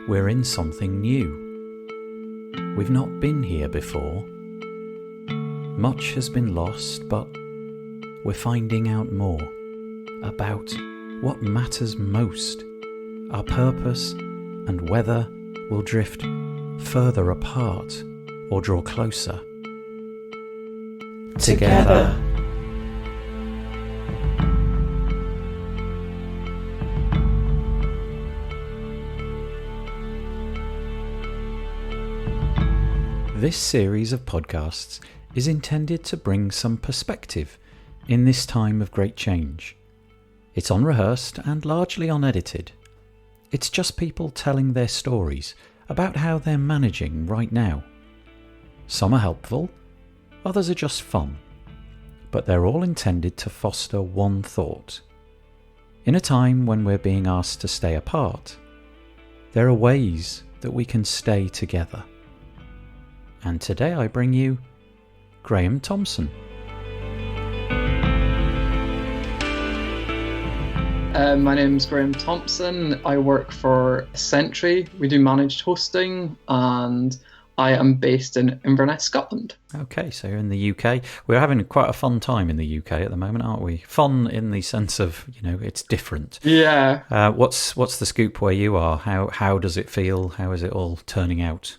we're in something new. We've not been here before. Much has been lost, but we're finding out more about what matters most, our purpose, and whether we'll drift further apart or draw closer. Together. This series of podcasts is intended to bring some perspective in this time of great change. It's unrehearsed and largely unedited. It's just people telling their stories about how they're managing right now. Some are helpful, others are just fun, but they're all intended to foster one thought. In a time when we're being asked to stay apart, there are ways that we can stay together. And today I bring you Grahame Thomson. My name's Grahame Thomson. I work for Sentry. We do managed hosting, and I am based in Inverness, Scotland. Okay, so you're in the UK. We're having quite a fun time in the UK at the moment, aren't we? Fun in the sense of, it's different. Yeah. What's the scoop where you are? How does it feel? How is it all turning out?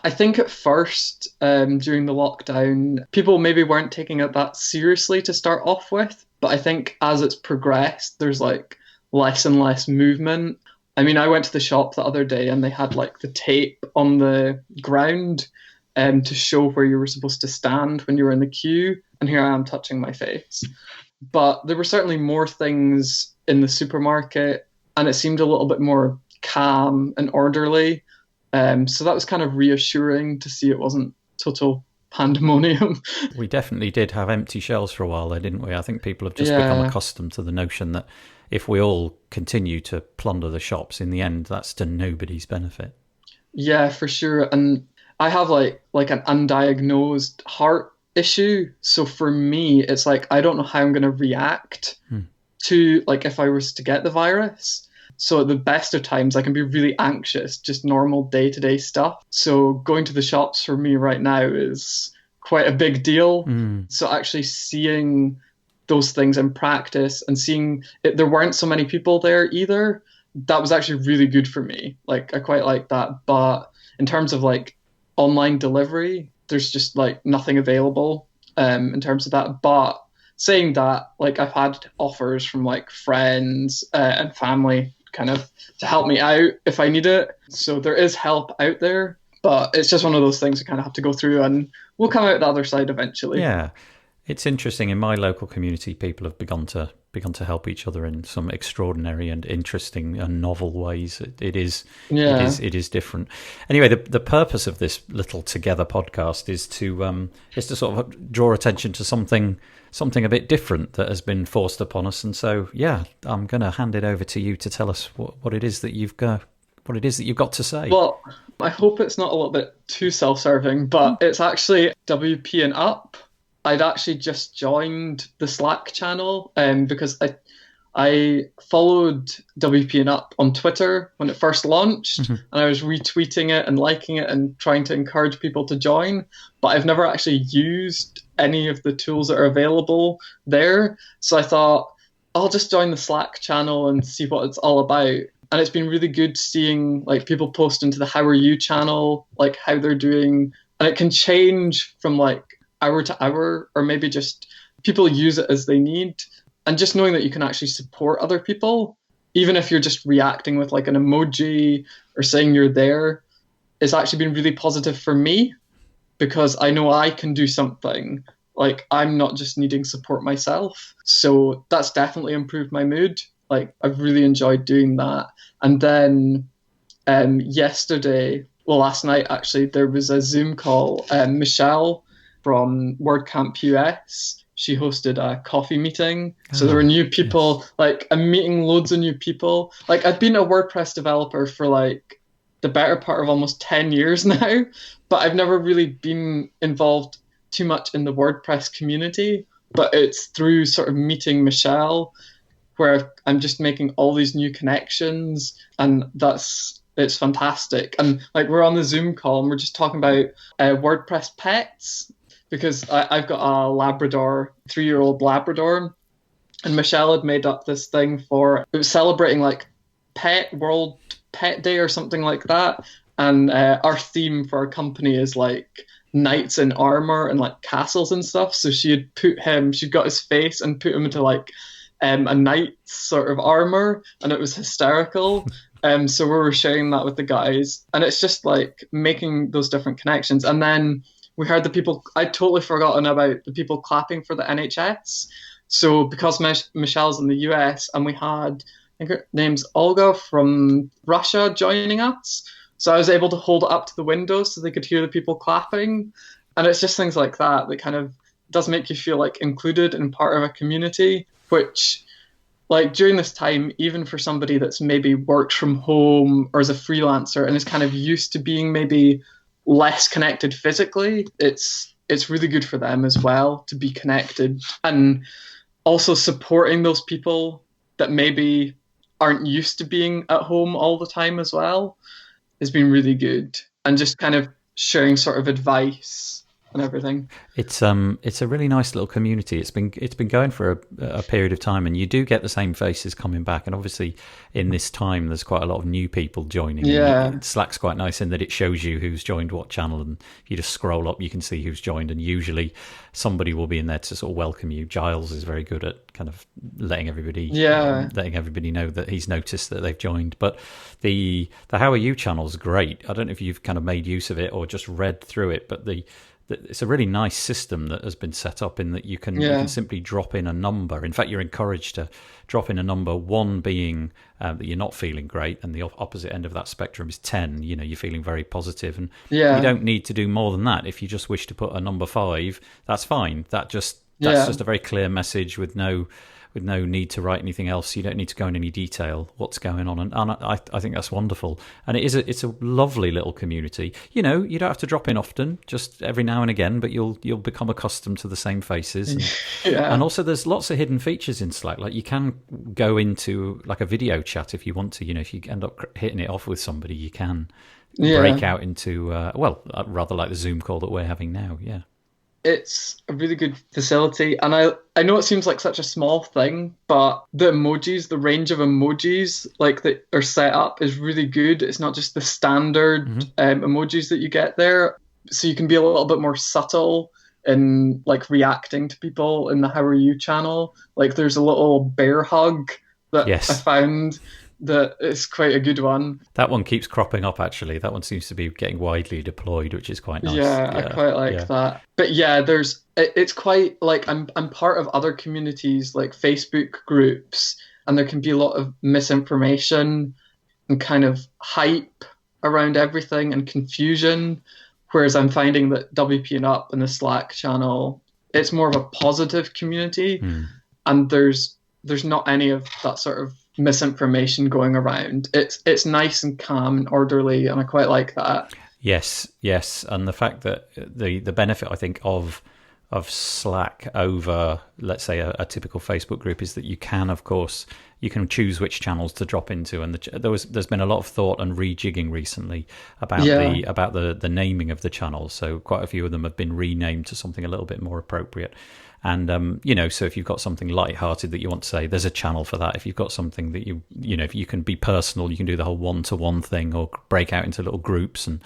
I think at first, during the lockdown, people maybe weren't taking it that seriously to start off with. But I think as it's progressed, there's less and less movement. I mean, I went to the shop the other day and they had the tape on the ground to show where you were supposed to stand when you were in the queue. And here I am touching my face. But there were certainly more things in the supermarket, and it seemed a little bit more calm and orderly. So that was kind of reassuring to see it wasn't total pandemonium. We definitely did have empty shelves for a while there, didn't we? I think people have just become accustomed to the notion that if we all continue to plunder the shops, in the end, that's to nobody's benefit. Yeah, for sure. And I have an undiagnosed heart issue. So for me, it's I don't know how I'm going to react to if I was to get the virus. So at the best of times, I can be really anxious, just normal day-to-day stuff. So going to the shops for me right now is quite a big deal. So actually seeing those things in practice and seeing there weren't so many people there either, that was actually really good for me. I quite like that. But in terms of online delivery, there's just nothing available in terms of that. But saying that, I've had offers from friends and family kind of to help me out if I need it. So there is help out there, but it's just one of those things you kind of have to go through, and we'll come out the other side eventually. Yeah. It's interesting. In my local community, people have begun to help each other in some extraordinary and interesting and novel ways. It is different. Anyway, the purpose of this little Together podcast is to sort of draw attention to something a bit different that has been forced upon us. And so, I'm going to hand it over to you to tell us what it is that you've got to say. Well, I hope it's not a little bit too self-serving, but it's actually WP and Up. I'd actually just joined the Slack channel because I followed WP and Up on Twitter when it first launched, and I was retweeting it and liking it and trying to encourage people to join. But I've never actually used any of the tools that are available there. So I thought, I'll just join the Slack channel and see what it's all about. And it's been really good seeing people post into the How Are You channel, how they're doing. And it can change from hour to hour, or maybe just people use it as they need. And just knowing that you can actually support other people, even if you're just reacting with an emoji or saying you're there, it's actually been really positive for me, because I know I can do something. I'm not just needing support myself. So that's definitely improved my mood. I've really enjoyed doing that. And then last night actually, there was a Zoom call. Michelle from WordCamp US, she hosted a coffee meeting. So there were new people, yes. I'm meeting loads of new people. I've been a WordPress developer for the better part of almost 10 years now, but I've never really been involved too much in the WordPress community. But it's through sort of meeting Michelle where I'm just making all these new connections, and it's fantastic. And like we're on the Zoom call and we're just talking about WordPress pets because I've got a Labrador, 3-year-old Labrador, and Michelle had made up this thing for it was celebrating like World Pet Day or something like that. And our theme for our company is like knights in armor and like castles and stuff. So she'd got his face and put him into like a knight's sort of armor, and it was hysterical. So we were sharing that with the guys, and it's just like making those different connections. And then we heard the people. I'd totally forgotten about the people clapping for the NHS. So because Michelle's in the US, and we had, I think her name's Olga from Russia joining us. So I was able to hold it up to the window so they could hear the people clapping. And it's just things like that that kind of does make you feel like included and part of a community, which like during this time, even for somebody that's maybe worked from home or is a freelancer and is kind of used to being maybe less connected physically, it's really good for them as well to be connected, and also supporting those people that maybe aren't used to being at home all the time as well has been really good, and just kind of sharing sort of advice and everything. It's a really nice little community. It's been going for a period of time, and you do get the same faces coming back. And obviously, in this time, there's quite a lot of new people joining. Yeah, Slack's quite nice in that it shows you who's joined what channel, and if you just scroll up, you can see who's joined. And usually, somebody will be in there to sort of welcome you. Giles is very good at kind of letting everybody know that he's noticed that they've joined. But the How Are You channel is great. I don't know if you've kind of made use of it or just read through it, but it's a really nice system that has been set up in that you can simply drop in a number. In fact, you're encouraged to drop in a number, 1 being that you're not feeling great, and the opposite end of that spectrum is 10. You know, you're feeling very positive, and you don't need to do more than that. If you just wish to put a number 5, that's fine. That's just a very clear message with no need to write anything else. You don't need to go in any detail what's going on, and I think that's wonderful. And it's a lovely little community. You know, you don't have to drop in often, just every now and again, but you'll become accustomed to the same faces. And also, there's lots of hidden features in Slack. Like you can go into like a video chat if you want to. You know, if you end up hitting it off with somebody, you can break out into rather like the Zoom call that we're having now. Yeah. It's a really good facility, and I know it seems like such a small thing, but the range of emojis like that are set up is really good. It's not just the standard emojis that you get there, so you can be a little bit more subtle in like reacting to people in the How Are You channel. Like there's a little bear hug that I found that is quite a good one. That one keeps cropping up, actually. That one seems to be getting widely deployed, which is quite nice. I quite like that. But it's quite like I'm part of other communities like Facebook groups, and there can be a lot of misinformation and kind of hype around everything and confusion. Whereas I'm finding that WP and Up and the Slack channel, it's more of a positive community, and there's not any of that sort of misinformation going around. It's nice and calm and orderly, and I quite like that. Yes, and the fact that the benefit I think of Slack over, let's say, a typical Facebook group is that you can, of course, you can choose which channels to drop into, and there's been a lot of thought and rejigging recently about the naming of the channels. So quite a few of them have been renamed to something a little bit more appropriate. And so if you've got something light-hearted that you want to say, there's a channel for that. If you've got something that if you can be personal, you can do the whole one-to-one thing or break out into little groups and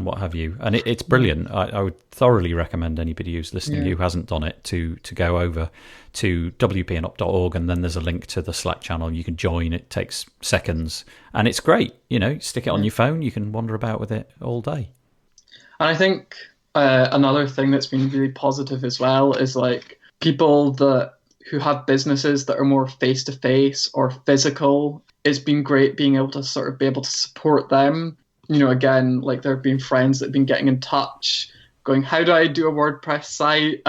what have you. And it's brilliant. I would thoroughly recommend anybody who's listening who hasn't done it to go over to wpandup.org, and then there's a link to the Slack channel. You can join. It takes seconds, and it's great. Stick it on your phone. You can wander about with it all day. And I think another thing that's been really positive as well is like people who have businesses that are more face-to-face or physical. It's been great being able to sort of be able to support them. Again, like there have been friends that have been getting in touch going, how do I do a WordPress site,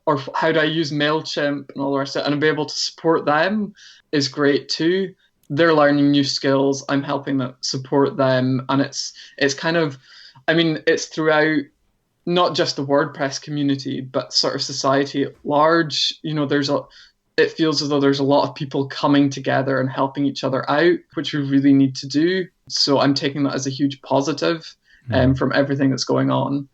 or how do I use MailChimp and all the rest of it, and be able to support them is great too. They're learning new skills. I'm helping them support them, and it's kind of, it's throughout not just the WordPress community, but sort of society at large. There's it feels as though there's a lot of people coming together and helping each other out, which we really need to do. So I'm taking that as a huge positive from everything that's going on.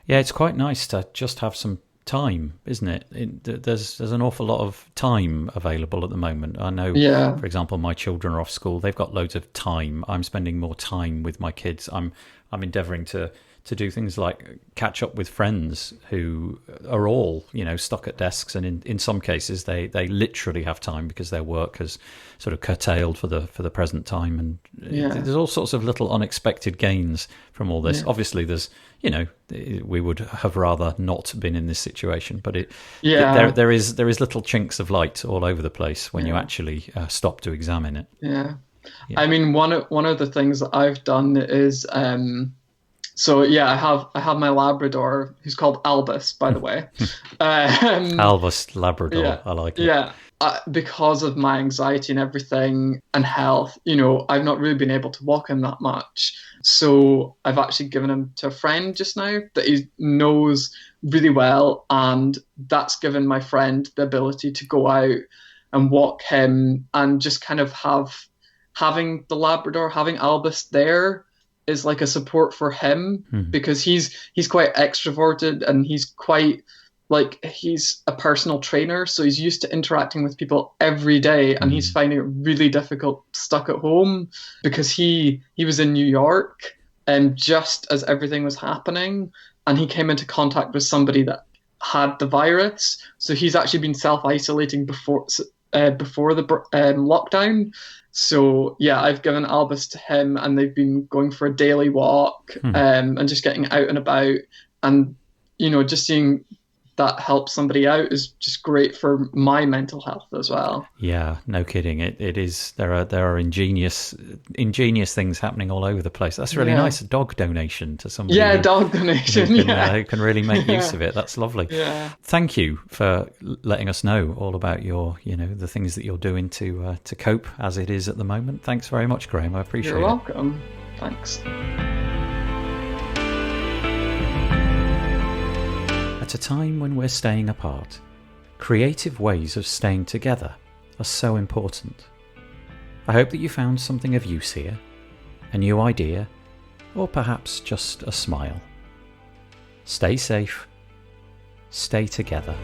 Yeah, it's quite nice to just have some time, isn't it? There's an awful lot of time available at the moment. I know, for example, my children are off school. They've got loads of time. I'm spending more time with my kids. I'm endeavouring to do things like catch up with friends who are all, stuck at desks, and in some cases they literally have time because their work has sort of curtailed for the present time, and there's all sorts of little unexpected gains from all this. Obviously there's, we would have rather not been in this situation, but there is little chinks of light all over the place when you actually stop to examine it. I mean, one of the things that I've done is I have my Labrador, who's called Albus, by the way. Albus Labrador, I like it. Yeah, because of my anxiety and everything and health, I've not really been able to walk him that much. So I've actually given him to a friend just now that he knows really well, and that's given my friend the ability to go out and walk him, and just kind of having the Labrador, having Albus there is like a support for him, because he's quite extroverted, and he's a personal trainer, so he's used to interacting with people every day, and he's finding it really difficult stuck at home, because he was in New York and just as everything was happening, and he came into contact with somebody that had the virus, so he's actually been self-isolating before the lockdown. So I've given Albus to him, and they've been going for a daily walk and just getting out and about, and just seeing that help somebody out is just great for my mental health as well. Yeah, no kidding. It is. There are ingenious things happening all over the place. That's really nice. A dog donation to somebody. Yeah, dog donation. Who can really make use of it. That's lovely. Yeah. Thank you for letting us know all about your, the things that you're doing to cope as it is at the moment. Thanks very much, Grahame. I appreciate it. You're welcome. Thanks. At a time when we're staying apart, creative ways of staying together are so important. I hope that you found something of use here, a new idea, or perhaps just a smile. Stay safe, stay together.